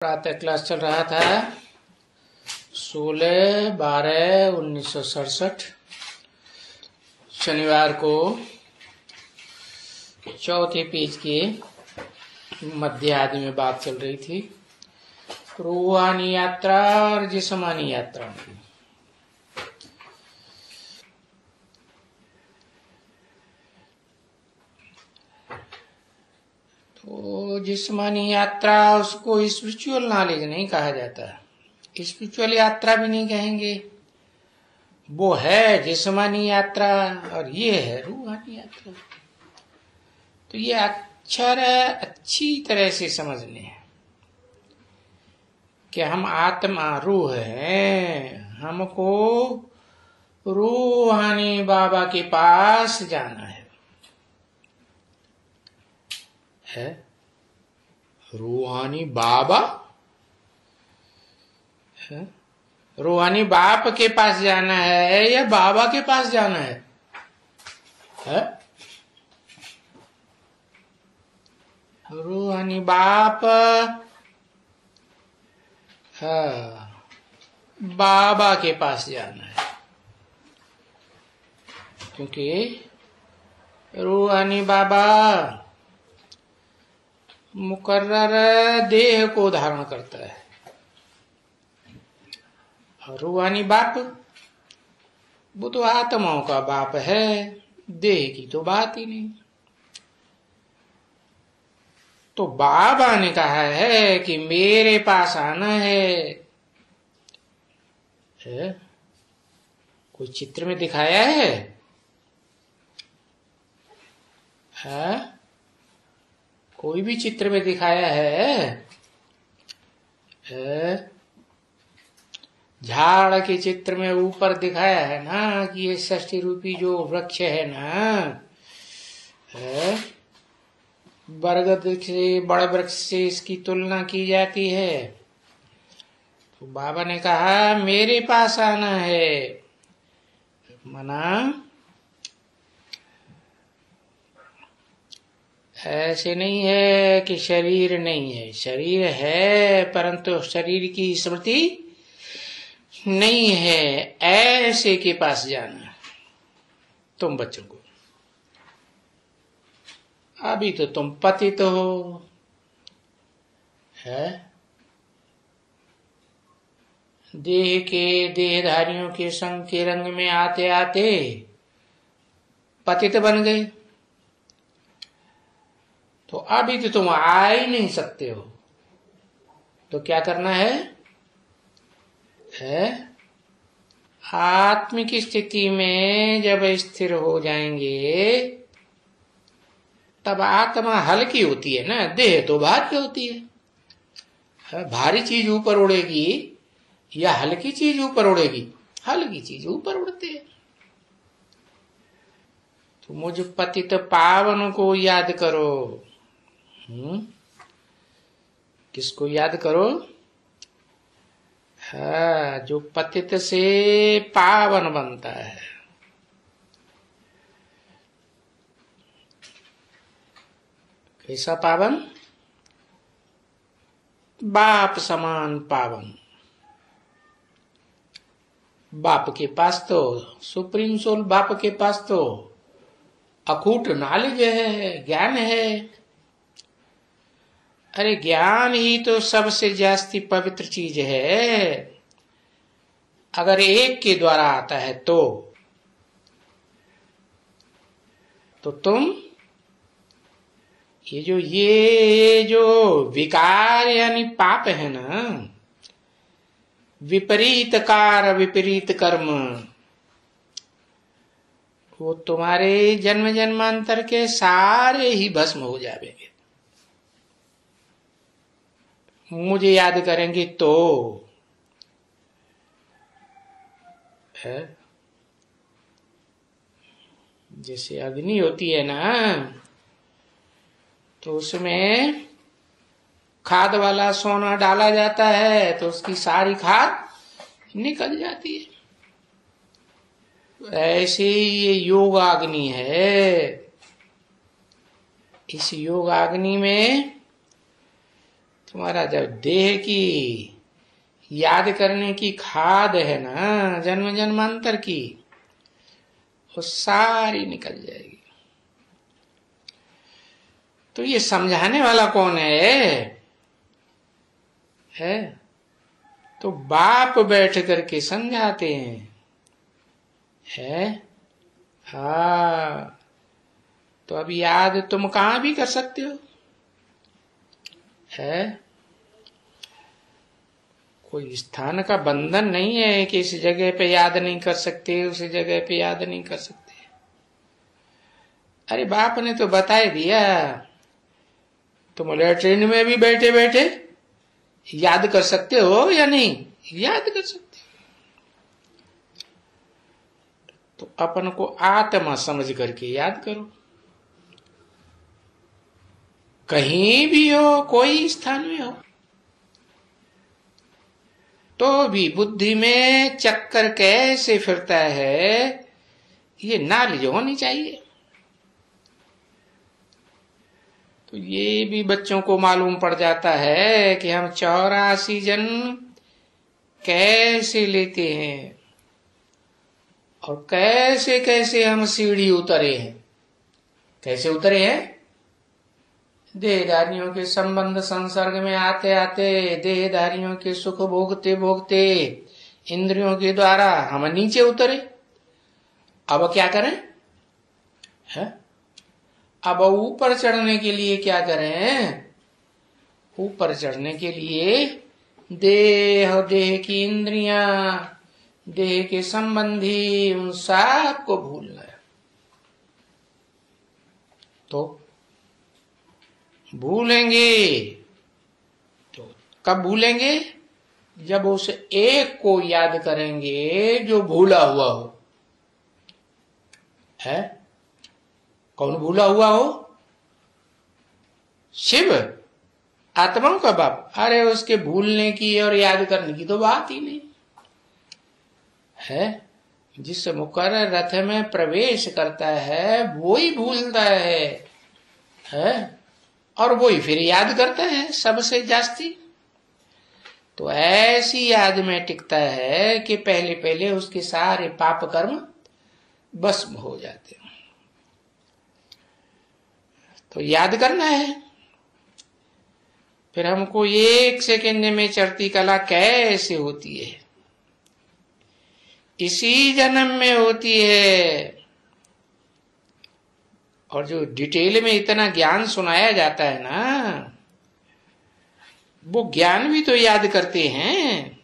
प्रातः क्लास चल रहा था 16/12/1967 शनिवार को चौथे पेज के मध्य आदि में बात चल रही थी रूहानी यात्रा और जिस्मानी यात्रा की। तो जिस्मानी यात्रा उसको स्पिरिचुअल नॉलेज नहीं कहा जाता, स्पिरिचुअल यात्रा भी नहीं कहेंगे, वो है जिस्मानी यात्रा और ये है रूहानी यात्रा। तो ये अक्षर अच्छी तरह से समझने हैं कि हम आत्मा रूह हैं, हमको रूहानी बाबा के पास जाना है। रूहानी बाबा है? रूहानी बाप के पास जाना है या बाबा के पास जाना है? रूहानी बाप बाबा के पास जाना है, क्योंकि रूहानी बाबा मुकर्रर देह को धारण करता है और रूहानी बाप वो तो आत्माओं का बाप है, देह की तो बात ही नहीं। तो बाबा ने कहा है कि मेरे पास आना है, कोई चित्र में दिखाया है? कोई भी चित्र में दिखाया है? झाड़ के चित्र में ऊपर दिखाया है ना कि ये षष्ठी रूपी जो वृक्ष है ना, बरगद से बड़े वृक्ष से इसकी तुलना की जाती है। तो बाबा ने कहा मेरे पास आना है, मना ऐसे नहीं है कि शरीर नहीं है, शरीर है परंतु शरीर की स्मृति नहीं है, ऐसे के पास जाना तुम बच्चों को। अभी तो तुम पतित हो, है देह के देहधारियों के संग के रंग में आते आते पतित बन गए। तो अभी तो तुम आ ही नहीं सकते हो, तो क्या करना है? आत्मिक स्थिति में जब स्थिर हो जाएंगे तब आत्मा हल्की होती है ना, देह तो भारी होती है। भारी चीज ऊपर उड़ेगी या हल्की चीज ऊपर उड़ेगी? हल्की चीज ऊपर उड़ती है। तो मुझ पतित पावन को याद करो। किसको याद करो? जो पतित से पावन बनता है। कैसा पावन? बाप समान पावन। बाप के पास तो सुप्रीम सोल, बाप के पास तो अकूट नॉलेज है, ज्ञान है। अरे ज्ञान ही तो सबसे जास्ती पवित्र चीज है। अगर एक के द्वारा आता है तो तुम ये जो विकार यानी पाप है ना, विपरीत कार विपरीत कर्म, वो तुम्हारे जन्म जन्मांतर के सारे ही भस्म हो जाएंगे। मुझे याद करेंगे तो जैसे अग्नि होती है ना, तो उसमें खाद वाला सोना डाला जाता है तो उसकी सारी खाद निकल जाती है। ऐसे ही ये योगाग्नि है। इस योगाग्नि में तुम्हारा जब देह की याद करने की खाद है ना जन्म जन्मांतर की, वो सारी निकल जाएगी। तो ये समझाने वाला कौन है? तो बाप बैठ करके समझाते हैं। हाँ, तो अब याद तुम कहां भी कर सकते हो। कोई स्थान का बंधन नहीं है कि इस जगह पे याद नहीं कर सकते, उस जगह पे याद नहीं कर सकते। अरे बाप ने तो बता दिया, तुम लैट्रिन में भी बैठे बैठे याद कर सकते हो या नहीं याद कर सकते। तो अपन को आत्मा समझ करके याद करो। कहीं भी हो, कोई स्थान में हो, तो भी बुद्धि में चक्कर कैसे फिरता है, ये नॉलेज होनी चाहिए। तो ये भी बच्चों को मालूम पड़ जाता है कि हम 84 जन्म कैसे लेते हैं और कैसे कैसे हम सीढ़ी उतरे हैं। कैसे उतरे हैं? देहधारियों के संबंध संसर्ग में आते आते, देहधारियों के सुख भोगते भोगते इंद्रियों के द्वारा हम नीचे उतरे। अब क्या करें? अब ऊपर चढ़ने के लिए क्या करें? ऊपर चढ़ने के लिए देह की इंद्रियां, देह के संबंधी, उन सब को भूलना है। तो भूलेंगे तो कब भूलेंगे? जब उस एक को याद करेंगे जो भूला हुआ हो। कौन भूला हुआ हो? शिव, आत्माओं का बाप। अरे उसके भूलने की और याद करने की तो बात ही नहीं है। जिस मुकर रथ में प्रवेश करता है वो ही भूलता है और वही फिर याद करता है सबसे जास्ती। तो ऐसी याद में टिकता है कि पहले पहले उसके सारे पाप कर्म भस्म हो जाते हैं। तो याद करना है। फिर हमको 1 सेकंड में चढ़ती कला कैसे होती है? इसी जन्म में होती है। और जो डिटेल में इतना ज्ञान सुनाया जाता है ना, वो ज्ञान भी तो याद करते हैं।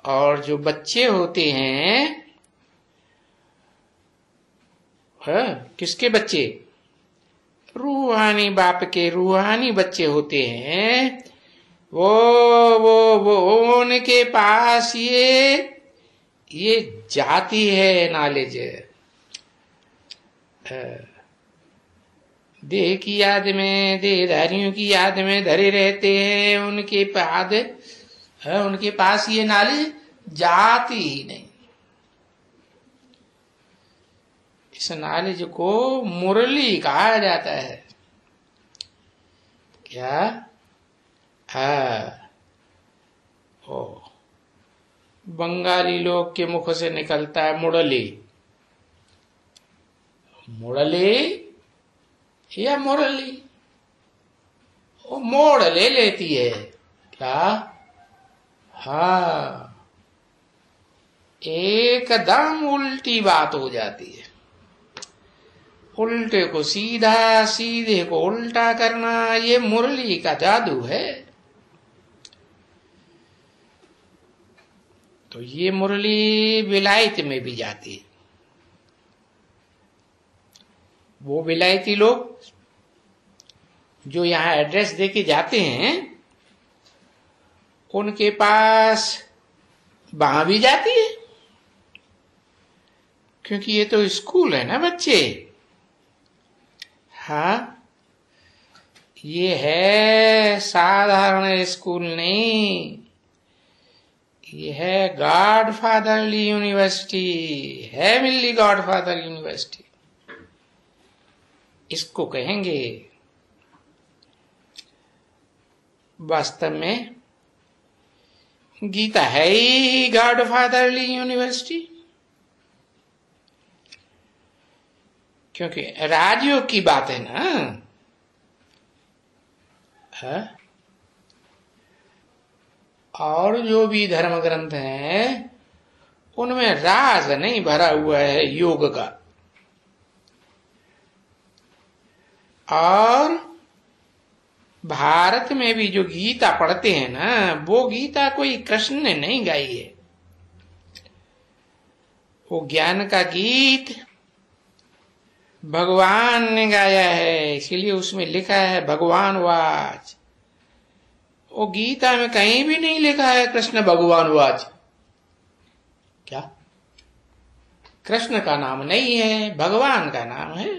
और जो बच्चे होते हैं, किसके बच्चे? रूहानी बाप के रूहानी बच्चे होते हैं। वो उनके पास ये जाती है नॉलेज। देह की याद में, देहधारियों की याद में धरे रहते हैं। उनके पास ये नॉलेज जाती ही नहीं। इस नॉलेज को मुरली कहा जाता है। क्या? बंगाली लोग के मुख से निकलता है मुरली। मुरली या मुरली? वो मोड़ ले लेती है। क्या? एकदम उल्टी बात हो जाती है। उल्टे को सीधा, सीधे को उल्टा करना, ये मुरली का जादू है। तो ये मुरली विलायत में भी जाती है। वो विलायती लोग जो यहाँ एड्रेस देके जाते हैं, उनके पास वहां भी जाती है। क्योंकि ये तो स्कूल है ना बच्चे। ये है साधारण स्कूल नहीं, ये है गॉडफादरली यूनिवर्सिटी, हेवनली गॉडफादर यूनिवर्सिटी इसको कहेंगे। वास्तव में गीता है ही गॉड फादरली यूनिवर्सिटी, क्योंकि राजयोग की बात है ना। है? और जो भी धर्म ग्रंथ हैं उनमें राज नहीं भरा हुआ है योग का। और भारत में भी जो गीता पढ़ते हैं ना, वो गीता कोई कृष्ण ने नहीं गाई है, वो ज्ञान का गीत भगवान ने गाया है, इसलिए उसमें लिखा है भगवान वाच। वो गीता में कहीं भी नहीं लिखा है कृष्ण भगवान वाच। क्या? कृष्ण का नाम नहीं है, भगवान का नाम है।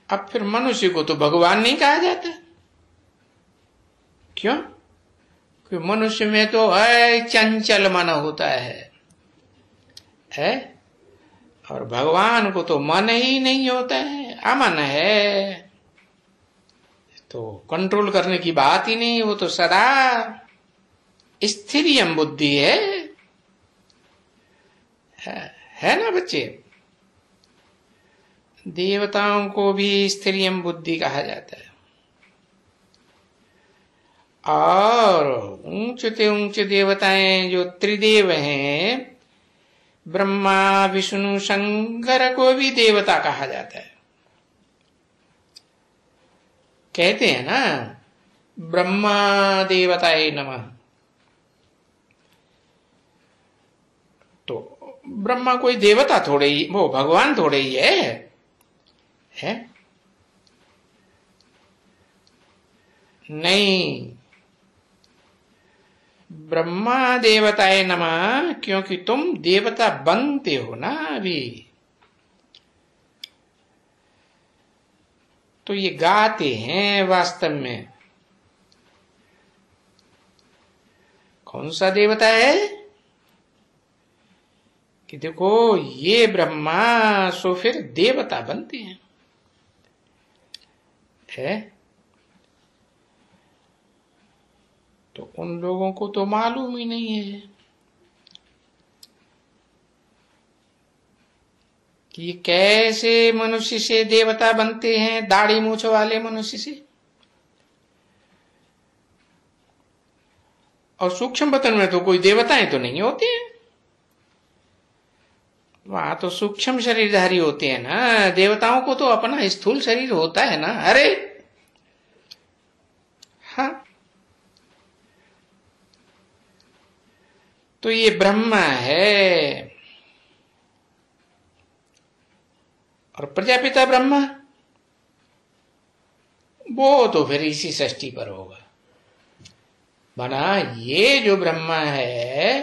अब फिर मनुष्य को तो भगवान नहीं कहा जाता। क्यों? क्योंकि मनुष्य में तो है चंचल मन होता है? और भगवान को तो मन ही नहीं होता है, अमन है, तो कंट्रोल करने की बात ही नहीं। वो तो सदा स्थिरियम बुद्धि है ना बच्चे। देवताओं को भी स्थिरियम बुद्धि कहा जाता है। और ऊंचे ऊंचे देवताएं जो त्रिदेव हैं, ब्रह्मा विष्णु शंकर को भी देवता कहा जाता है। कहते हैं ना ब्रह्मा देवताय नमः। तो ब्रह्मा कोई देवता थोड़े ही, वो भगवान थोड़े ही है? नहीं, ब्रह्मा देवताय नमः, क्योंकि तुम देवता बनते हो ना अभी। तो ये गाते हैं वास्तव में। कौन सा देवता है कि देखो ये ब्रह्मा, सो फिर देवता बनते हैं। तो उन लोगों को तो मालूम ही नहीं है कि ये कैसे मनुष्य से देवता बनते हैं, दाढ़ी मूछ वाले मनुष्य से। और सूक्ष्म बतन में तो कोई देवताएं तो नहीं होते हैं, वहां तो सूक्ष्म शरीरधारी होते हैं ना। देवताओं को तो अपना स्थूल शरीर होता है ना। अरे हाँ, तो ये ब्रह्मा है और प्रजापिता ब्रह्मा, वो तो फिर इसी षष्ठी पर होगा। बना ये जो ब्रह्मा है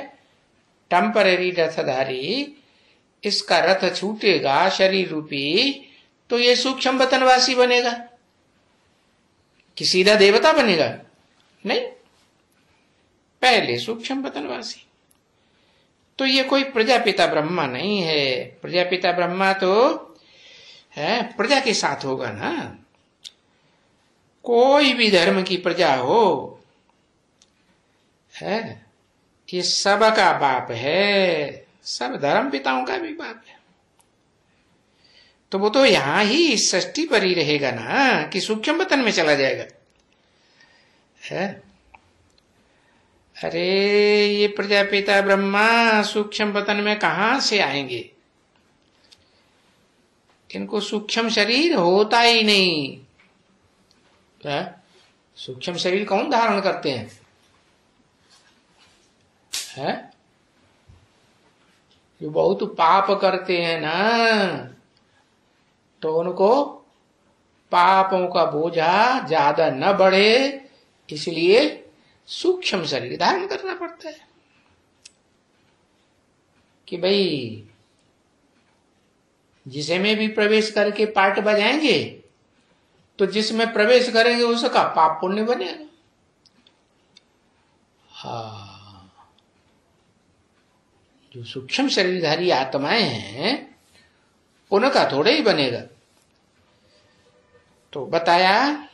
टेम्पररी रथधारी, इसका रथ छूटेगा शरीर रूपी, तो ये सूक्ष्म बतनवासी बनेगा कि सीधा देवता बनेगा? नहीं, पहले सूक्ष्म बतनवासी। तो ये कोई प्रजापिता ब्रह्मा नहीं है। प्रजापिता ब्रह्मा तो है प्रजा के साथ होगा ना। कोई भी धर्म की प्रजा हो, है, ये सबका बाप है, सब धर्म पिताओं का भी बाप है। तो वो तो यहां ही षष्ठी पर ही रहेगा ना कि सूक्ष्म बतन में चला जाएगा? है? अरे ये प्रजापिता ब्रह्मा सूक्ष्म बतन में कहां से आएंगे? इनको सूक्ष्म शरीर होता ही नहीं। सूक्ष्म शरीर कौन धारण करते हैं? जो बहुत पाप करते हैं ना, तो उनको पापों का बोझा ज्यादा न बढ़े, इसलिए सूक्ष्म शरीर धारण करना पड़ता है कि भाई जिसे में भी प्रवेश करके पार्ट बजाएंगे तो जिसमें प्रवेश करेंगे उसका पाप पुण्य बनेगा। हाँ, जो सूक्ष्म शरीरधारी आत्माएं हैं उनका थोड़े ही बनेगा। तो बताया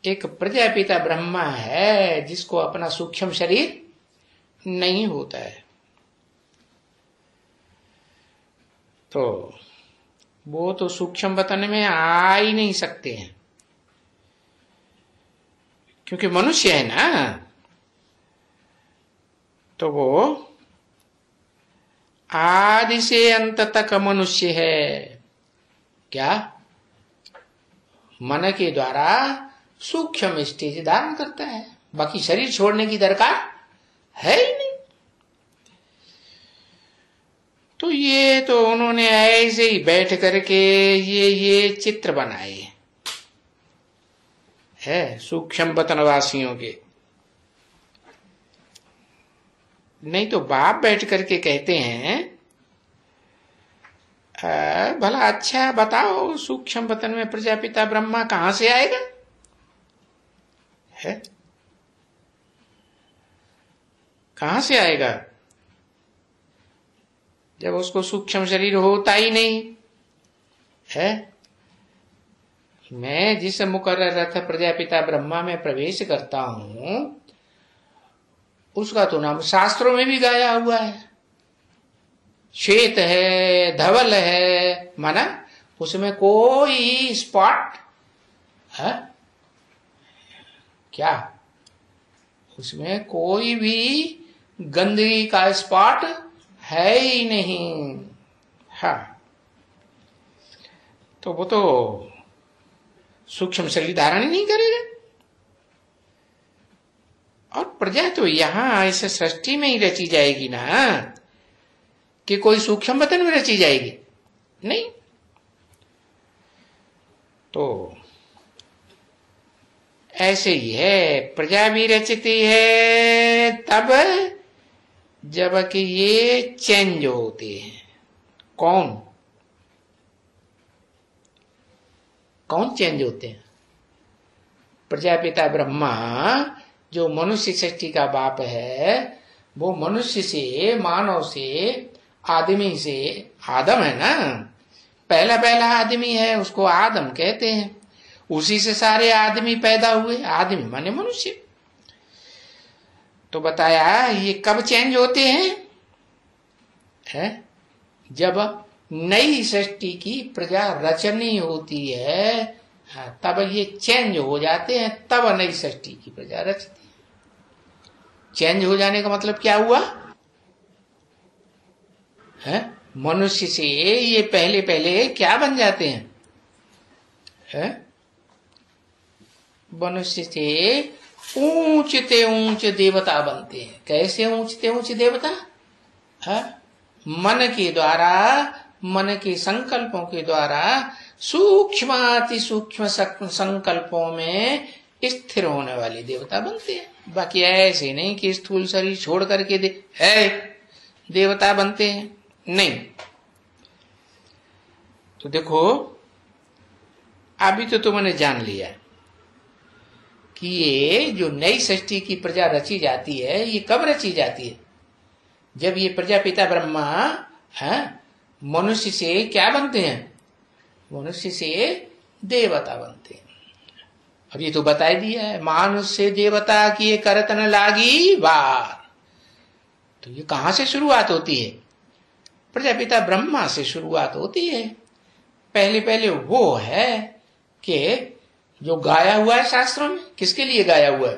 एक प्रजापिता ब्रह्मा है जिसको अपना सूक्ष्म शरीर नहीं होता है, तो वो तो सूक्ष्म वतन में आ ही नहीं सकते हैं, क्योंकि मनुष्य है ना, तो वो आदि से अंत तक मनुष्य है। क्या? मन के द्वारा सूक्ष्म स्टेज धारण करता है, बाकी शरीर छोड़ने की दरकार है ही नहीं। तो ये तो उन्होंने ऐसे ही बैठ करके ये चित्र बनाए है सूक्ष्म वतनवासियों के। नहीं तो बाप बैठ करके कहते हैं भला अच्छा बताओ सूक्ष्म वतन में प्रजापिता ब्रह्मा कहां से आएगा? है कहां से आएगा जब उसको सूक्ष्म शरीर होता ही नहीं है। मैं जिस मुकर्रर रथ प्रजापिता ब्रह्मा में प्रवेश करता हूं उसका तो नाम शास्त्रों में भी गाया हुआ है। श्वेत है, धवल है, माना उसमें कोई स्पॉट है क्या? उसमें कोई भी गंदगी का स्पॉट है ही नहीं। हाँ, तो वो तो सूक्ष्म शरीर धारण ही नहीं करेगा। और प्रजा तो यहां इस सृष्टि में ही रची जाएगी ना, कि कोई सूक्ष्म वतन में रची जाएगी? नहीं। तो ऐसे ही है, प्रजा भी रचती है तब जबकि ये चेंज होते हैं। कौन चेंज होते हैं? प्रजापिता ब्रह्मा जो मनुष्य सृष्टि का बाप है, वो मनुष्य से, मानव से, आदमी से, आदम है ना, पहला आदमी है, उसको आदम कहते हैं। उसी से सारे आदमी पैदा हुए, आदमी माने मनुष्य। तो बताया ये कब चेंज होते हैं? जब नई सृष्टि की प्रजा रचनी होती है, तब ये चेंज हो जाते हैं, तब नई सृष्टि की प्रजा रचती है। चेंज हो जाने का मतलब क्या हुआ है? मनुष्य से ये पहले क्या बन जाते हैं? मनुष्य से ऊंचते ऊंच देवता बनते हैं। कैसे ऊंचते ऊंच देवता? मन के द्वारा, मन के संकल्पों के द्वारा सूक्ष्माति सूक्ष्म संकल्पों में स्थिर होने वाले देवता बनते हैं। बाकी ऐसे नहीं कि स्थूल शरीर छोड़ करके देवता बनते हैं, नहीं। तो देखो, अभी तो तुमने जान लिया कि ये जो नई सृष्टि की प्रजा रची जाती है, ये कब रची जाती है? जब ये प्रजापिता ब्रह्मा मनुष्य से क्या बनते हैं? मनुष्य से देवता बनते हैं। अब ये तो बता दिया है, मानुष से देवता किए करत न लागी बार। तो ये कहां से शुरुआत होती है? प्रजापिता ब्रह्मा से शुरुआत होती है। पहले वो है कि जो गाया हुआ है शास्त्रों में, किसके लिए गाया हुआ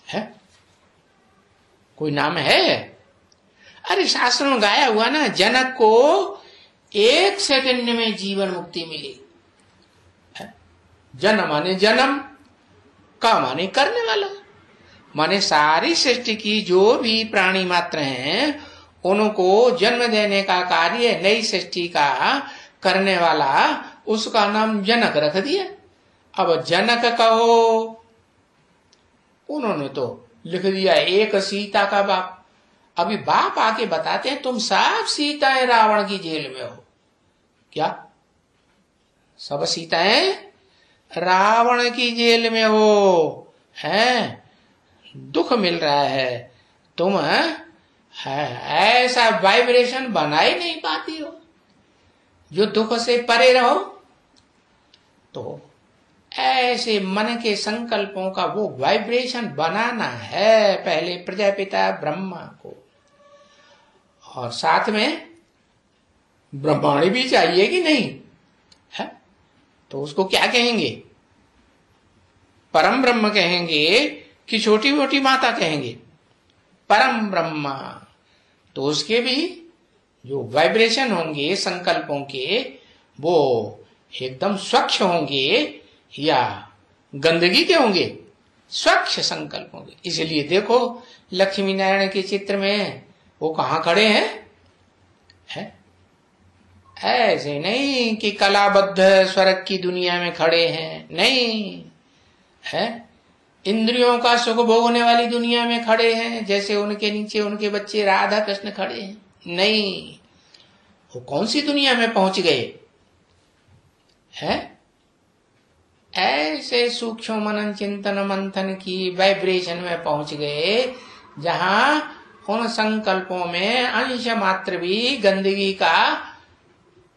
है? कोई नाम है? अरे शास्त्रों में गाया हुआ ना, जनक को 1 सेकंड में जीवन मुक्ति मिली। जन माने जन्म, का माने करने वाला, माने सारी सृष्टि की जो भी प्राणी मात्र हैं उनको जन्म देने का कार्य नई सृष्टि का करने वाला, उसका नाम जनक रख दिया। अब जनक कहो, उन्होंने तो लिख दिया एक सीता का बाप। अभी बाप आके बताते हैं तुम सब सीताएं रावण की जेल में हो। क्या? सब सीताएं रावण की जेल में हो, हैं? दुख मिल रहा है, तुम ऐसा वाइब्रेशन बना ही नहीं पाती हो जो दुख से परे रहो। तो ऐसे मन के संकल्पों का वो वाइब्रेशन बनाना है पहले प्रजापिता ब्रह्मा को, और साथ में ब्रह्मांड भी चाहिए कि नहीं है। तो उसको क्या कहेंगे, परम ब्रह्म कहेंगे कि छोटी मोटी माता कहेंगे, परम ब्रह्मा। तो उसके भी जो वाइब्रेशन होंगे संकल्पों के वो एकदम स्वच्छ होंगे या गंदगी के होंगे, स्वच्छ संकल्प होंगे। इसलिए देखो लक्ष्मी नारायण के चित्र में वो कहाँ खड़े हैं? ऐसे नहीं कि कलाबद्ध स्वर्ग की दुनिया में खड़े हैं, नहीं है, इंद्रियों का सुख भोगने वाली दुनिया में खड़े हैं, जैसे उनके नीचे उनके बच्चे राधा कृष्ण खड़े हैं। नहीं, वो कौन सी दुनिया में पहुंच गए हैं? ऐसे सूक्ष्म मनन चिंतन मंथन की वाइब्रेशन में पहुंच गए जहां उन संकल्पों में अंश मात्र भी गंदगी का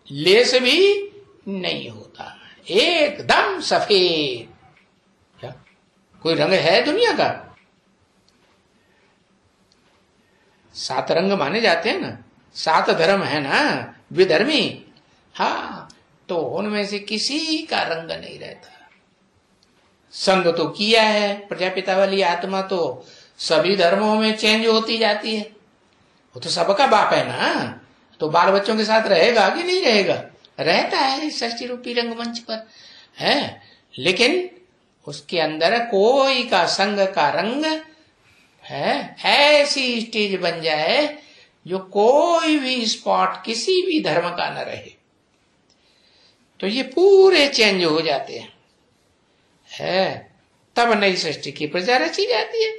लेस भी नहीं होता, एकदम सफेद। क्या कोई रंग है दुनिया का? 7 रंग माने जाते हैं ना, 7 धर्म है ना विधर्मी। हाँ, तो उनमें से किसी का रंग नहीं रहता। संग तो किया है प्रजापिता वाली आत्मा, तो सभी धर्मों में चेंज होती जाती है। वो तो सबका बाप है ना, तो बाल बच्चों के साथ रहेगा कि नहीं रहेगा? रहता है षष्ठी रूपी रंगमंच पर है, लेकिन उसके अंदर कोई का संग का रंग है, ऐसी स्टेज बन जाए जो कोई भी स्पॉट किसी भी धर्म का न रहे। तो ये पूरे चेंज हो जाते हैं है, तब नई सृष्टि की प्रजा रची जाती है।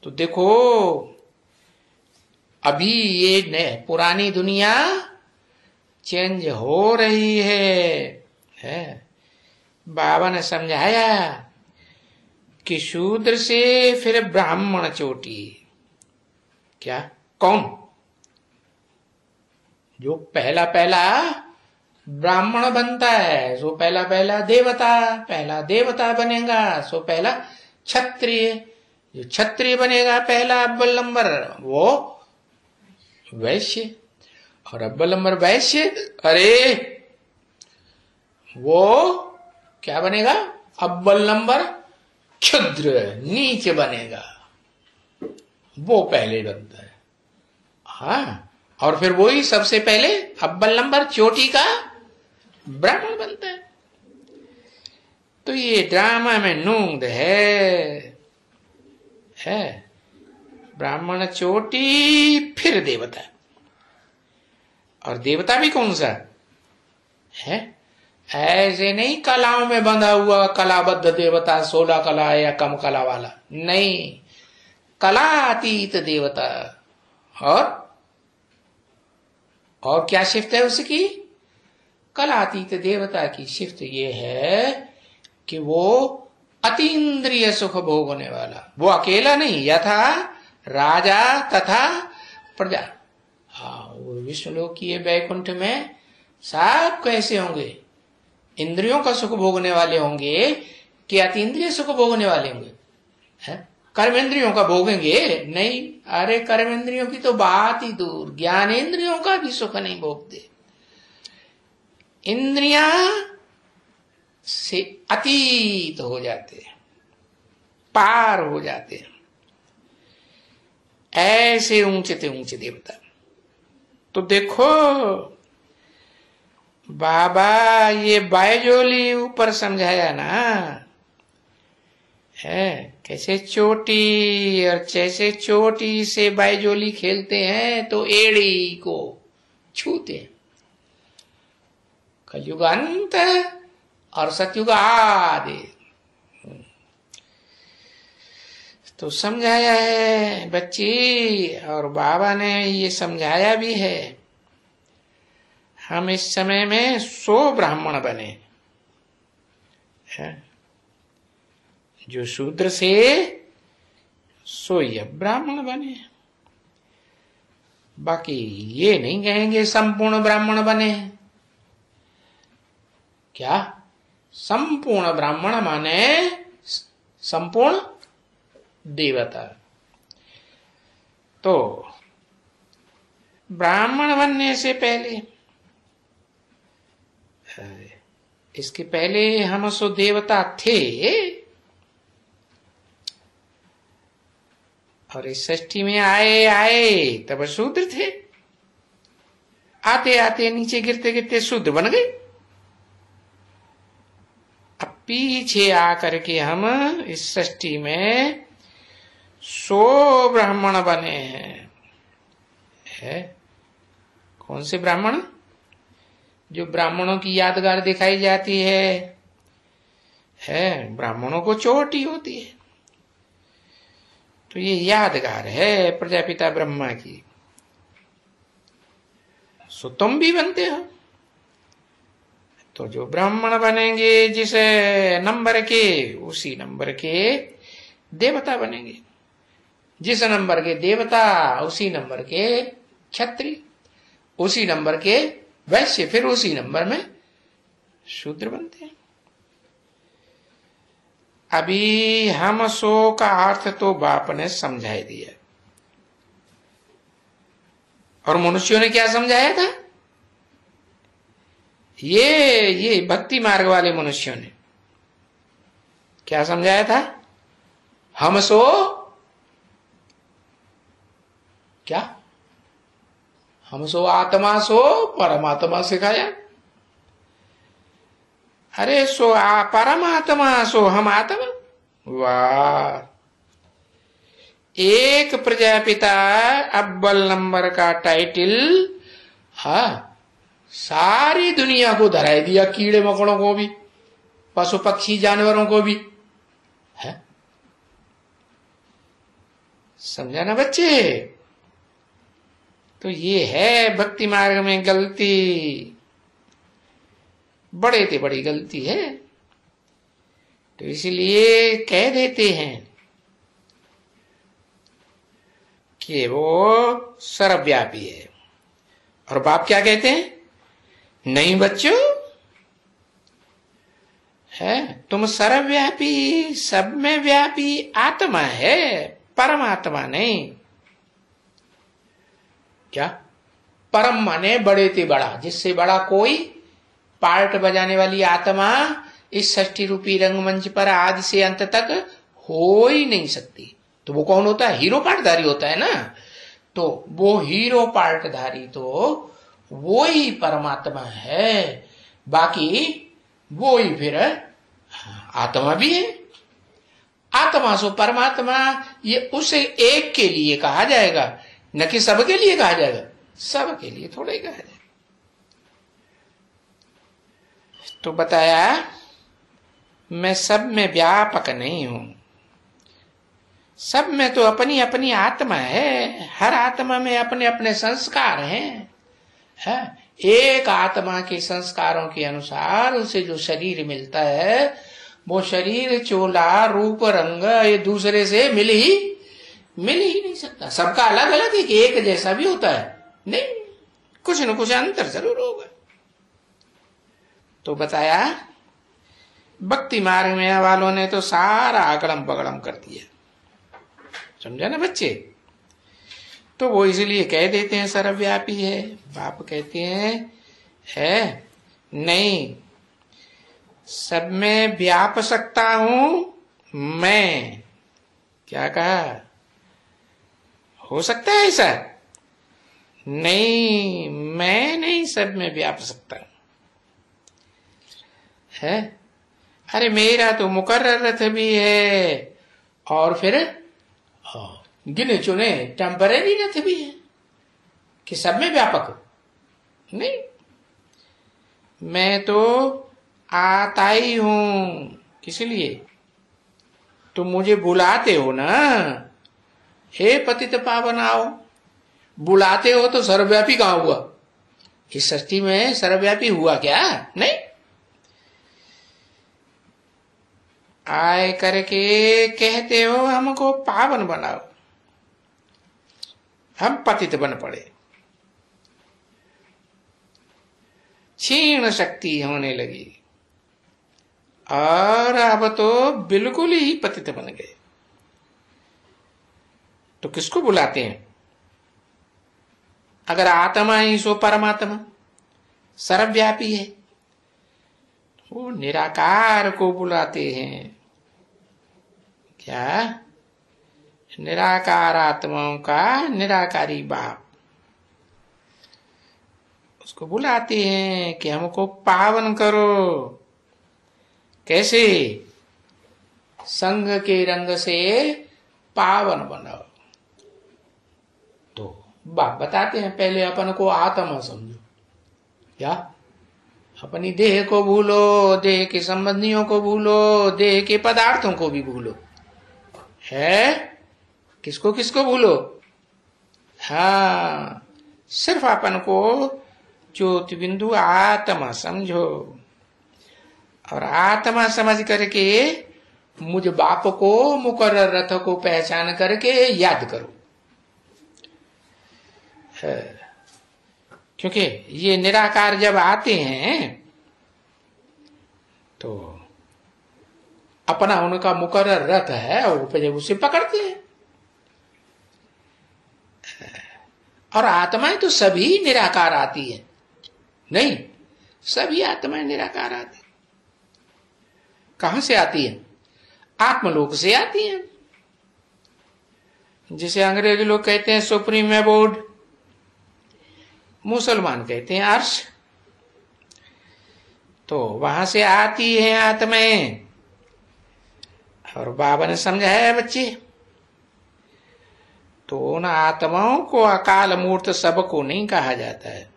तो देखो अभी ये पुरानी दुनिया चेंज हो रही है। बाबा ने समझाया कि शूद्र से फिर ब्राह्मण चोटी। क्या? कौन? जो पहला ब्राह्मण बनता है सो पहला देवता बनेगा, सो पहला क्षत्रिय। जो क्षत्रिय बनेगा पहला अव्वल नंबर वो वैश्य, और अव्वल नंबर वैश्य, अरे वो क्या बनेगा? अव्वल नंबर क्षुद्र, नीच बनेगा, वो पहले बनता है। हाँ, और फिर वही सबसे पहले अव्वल नंबर चोटी का ब्राह्मण बनता है। तो ये ड्रामा में नूंद है ब्राह्मण चोटी फिर देवता, और देवता भी कौन सा है? ऐसे नहीं कलाओं में बंधा हुआ कलाबद्ध देवता, 16 कला या कम कला वाला नहीं, कलातीत देवता। और क्या शिफ्ट है उसकी? कलातीत देवता की शिफ्ट ये है कि वो अतीन्द्रिय सुख भोगने वाला, वो अकेला नहीं, यथा राजा तथा प्रजा। हाँ, वो विष्णुलोक की वैकुंठ में सब कैसे होंगे? इंद्रियों का सुख भोगने वाले होंगे कि अतीन्द्रिय सुख भोगने वाले होंगे? कर्मेंद्रियों का भोगेंगे? नहीं, अरे कर्मेंद्रियों की तो बात ही दूर, ज्ञानेंद्रियों का भी सुख नहीं भोगते। इंद्रियां से अतीत हो जाते हैं, पार हो जाते हैं, ऐसे ऊंचे देवता। तो देखो बाबा ये बायजोली ऊपर समझाया ना है, कैसे चोटी, और जैसे चोटी से बायजोली खेलते हैं तो एड़ी को छूते हैं। कलयुग अंत और सतयुग आदि तो समझाया है बच्ची, और बाबा ने ये समझाया भी है। हम इस समय में 100 ब्राह्मण बने हैं, जो शूद्र से 100 ब्राह्मण बने। बाकी ये नहीं कहेंगे संपूर्ण ब्राह्मण बने। क्या संपूर्ण ब्राह्मण माने संपूर्ण देवता। तो ब्राह्मण बनने से पहले, इसके पहले हम सो देवता थे, और इस सृष्टि में आए तब शूद्र थे। आते आते नीचे गिरते गिरते शूद्र बन गए। अब पीछे आकर के हम इस सृष्टि में सो ब्राह्मण बने हैं। है कौन से ब्राह्मण? जो ब्राह्मणों की यादगार दिखाई जाती है, ब्राह्मणों को चोटी होती है, तो ये यादगार है प्रजापिता ब्रह्मा की। सो तुम भी बनते हो। तो जो ब्राह्मण बनेंगे जिस नंबर के, उसी नंबर के देवता बनेंगे। जिस नंबर के देवता उसी नंबर के क्षत्रिय, उसी नंबर के वैश्य, फिर उसी नंबर में शूद्र बनते हैं। अभी हम सो का अर्थ तो बाप ने समझाई दिया, और मनुष्यों ने क्या समझाया था? ये भक्ति मार्ग वाले मनुष्यों ने क्या समझाया था? हम सो क्या? हम सो आत्मा सो परमात्मा सिखाया। अरे सो परमात्मा सो हम आत्मा। वाह! एक प्रजापिता अव्वल नंबर का टाइटल, सारी दुनिया को धराई दिया, कीड़े मकोड़ों को भी, पशु पक्षी जानवरों को भी। है समझा ना बच्चे? तो ये है भक्ति मार्ग में गलती, बड़े से बड़ी गलती है। तो इसलिए कह देते हैं कि वो सर्वव्यापी है, और बाप क्या कहते हैं? नहीं बच्चों, तुम सर्वव्यापी, सब में व्यापी आत्मा है, परमात्मा नहीं। क्या? परम माने बड़े से बड़ा, जिससे बड़ा कोई पार्ट बजाने वाली आत्मा इस षष्ठी रूपी रंगमंच पर आदि से अंत तक हो ही नहीं सकती। तो वो कौन होता है? हीरो पार्टधारी होता है ना। तो वो हीरो पार्टधारी तो वो ही परमात्मा है, बाकी वो ही फिर आत्मा भी है। आत्मा सो परमात्मा, ये उसे एक के लिए कहा जाएगा, न कि सबके लिए कहा जाएगा। सबके लिए थोड़ा ही कहा जाएगा। तो बताया मैं सब में व्यापक नहीं हूं। सब में तो अपनी अपनी आत्मा है, हर आत्मा में अपने अपने संस्कार हैं। एक आत्मा के संस्कारों के अनुसार उसे जो शरीर मिलता है, वो शरीर चोला रूप रंग ये दूसरे से मिल ही नहीं सकता। सबका अलग अलग है कि एक जैसा भी होता है? नहीं, कुछ न कुछ अंतर जरूर होगा। तो बताया भक्ति मार्ग में वालों ने तो सारा अगड़म बगड़म कर दिया। समझा ना बच्चे? तो वो इसलिए कह देते हैं सर्वव्यापी है। बाप कहते हैं है नहीं, सब में व्याप सकता हूं मैं। क्या कहा? हो सकता है ऐसा? नहीं, मैं नहीं सब में व्याप सकता है। अरे मेरा तो मुकर्रर रथ भी है, और फिर गिने चुने टेम्परेरी रथ भी है, कि सब में व्यापक नहीं। मैं तो आता ही हूं, किस लिए? तुम मुझे बुलाते हो ना, हे पतित पावन आओ। बुलाते हो तो सर्वव्यापी कहां हुआ? इस सृष्टि में सर्वव्यापी हुआ क्या? नहीं। आए करके कहते हो हमको पावन बनाओ, हम पतित बन पड़े, क्षीण शक्ति होने लगी। और अब तो बिल्कुल ही पतित बन गए। तो किसको बुलाते हैं? अगर आत्मा ही सो परमात्मा सर्वव्यापी है, वो निराकार को बुलाते हैं। क्या? निराकार आत्माओं का निराकारी बाप, उसको बुलाते हैं कि हमको पावन करो। कैसे? संग के रंग से पावन बनाओ। तो बाप बताते हैं पहले अपन को आत्मा समझो, क्या? अपनी देह को भूलो, देह के संबंधियों को भूलो, देह के पदार्थों को भी भूलो। है? किसको किसको भूलो? हाँ, सिर्फ अपन को ज्योति बिंदु आत्मा समझो, और आत्मा समझ करके मुझ बाप को, मुकर्रर रथ को पहचान करके याद करो। क्योंकि ये निराकार जब आते हैं तो अपना उनका मुकर्रर रथ है, और जब उसे पकड़ते हैं। और आत्माएं तो सभी निराकार आती है, नहीं, सभी आत्माएं निराकार आती। कहां से आती है? आत्मलोक से आती है, जिसे अंग्रेजी लोग कहते हैं सुप्रीम एबोर्ड, मुसलमान कहते हैं अर्श। तो वहां से आती है आत्माएं। और बाबा ने समझाया है बच्चे, तो उन आत्माओं को अकाल मूर्त सबको नहीं कहा जाता है?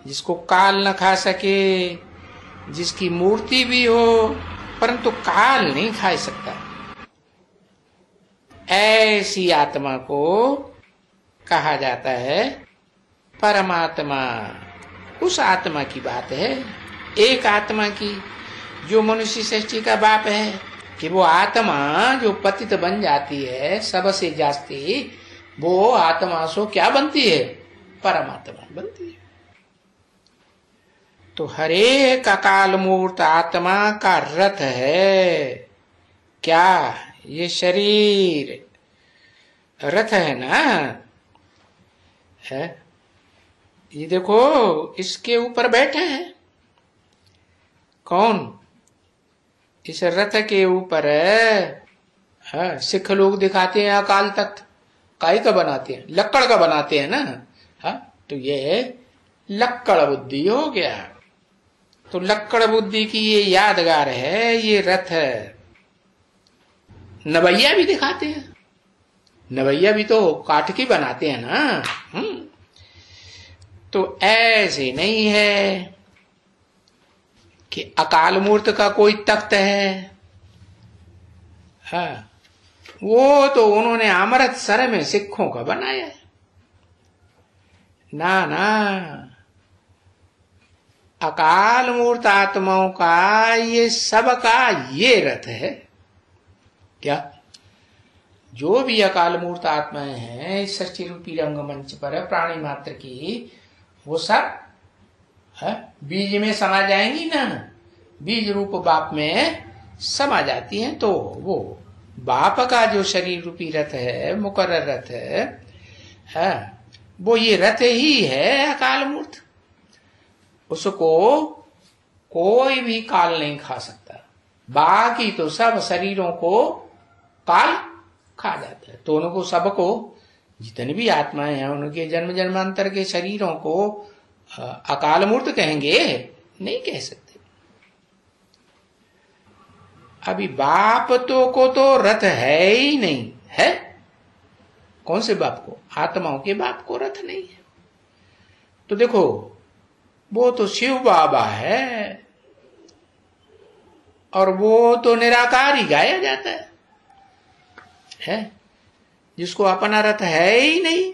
जिसको काल न खा सके, जिसकी मूर्ति भी हो परंतु काल नहीं खा सकता, ऐसी आत्मा को कहा जाता है परमात्मा। उस आत्मा की बात है, एक आत्मा की, जो मनुष्य सृष्टि का बाप है, कि वो आत्मा जो पतित बन जाती है सबसे जास्ती, वो आत्मा सो क्या बनती है? परमात्मा बनती है। तो हरेक अकाल मूर्त आत्मा का रथ है। क्या? ये शरीर रथ है ना? है? ये देखो, इसके ऊपर बैठे हैं कौन? इस रथ के ऊपर है। सिख लोग दिखाते हैं अकाल तख्त, काई का बनाते हैं? लक्कड़ का बनाते हैं ना। हाँ, तो ये लक्कड़ बुद्धि हो गया। तो लक्कड़ बुद्धि की ये यादगार है, ये रथ है। नवैया भी दिखाते हैं, नवैया भी तो काठ की बनाते हैं ना। तो ऐसे नहीं है कि अकाल मूर्त का कोई तख्त है। हाँ, वो तो उन्होंने अमृतसर में सिखों का बनाया है। ना ना, अकाल मूर्त आत्माओं का ये सबका ये रथ है। क्या? जो भी अकाल मूर्त आत्माएं हैं इस सृष्टि रूपी रंगमंच पर प्राणी मात्र की, वो सब बीज में समा जाएंगी ना, बीज रूप बाप में समा जाती हैं। तो वो बाप का जो शरीर रूपी रथ है, मुकर्रर रथ है, वो ये रथ ही है अकाल मूर्त। उसको कोई भी काल नहीं खा सकता। बाकी तो सब शरीरों को काल खा जाता है। तो उनको सबको, जितने भी आत्माएं हैं, उनके जन्म जन्मांतर के शरीरों को अकाल मूर्त कहेंगे? नहीं कह सकते। अभी बाप तो को तो रथ है ही नहीं है। कौन से बाप को? आत्माओं के बाप को रथ नहीं है। तो देखो, वो तो शिव बाबा है, और वो तो निराकार ही गाया जाता है, जिसको अपना रथ है ही नहीं।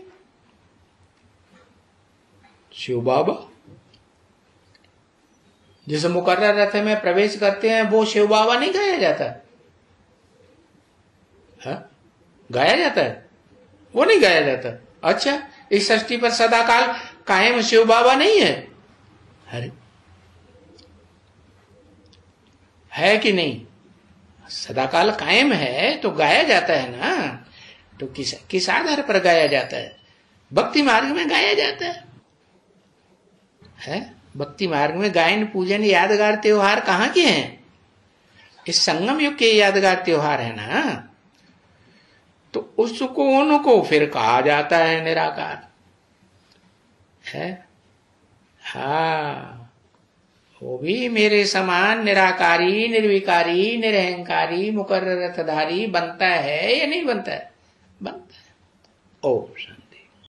शिव बाबा जिस मुकर्रर रथ में प्रवेश करते हैं, वो शिव बाबा नहीं गाया जाता है? गाया जाता है? वो नहीं गाया जाता। अच्छा, इस सृष्टि पर सदाकाल कायम शिव बाबा नहीं है? अरे है कि नहीं? सदाकाल कायम है तो गाया जाता है ना। तो किस आधार पर गाया जाता है? भक्ति मार्ग में गाया जाता है? भक्ति मार्ग में गायन पूजन यादगार त्योहार कहाँ के हैं? इस संगम युग के यादगार त्योहार है ना। तो उसको उनको फिर कहा जाता है निराकार है। हाँ, वो भी मेरे समान निराकारी, निर्विकारी, निरहंकारी, मुकर्ररतधारी बनता है या नहीं बनता है? बनता है। ओम।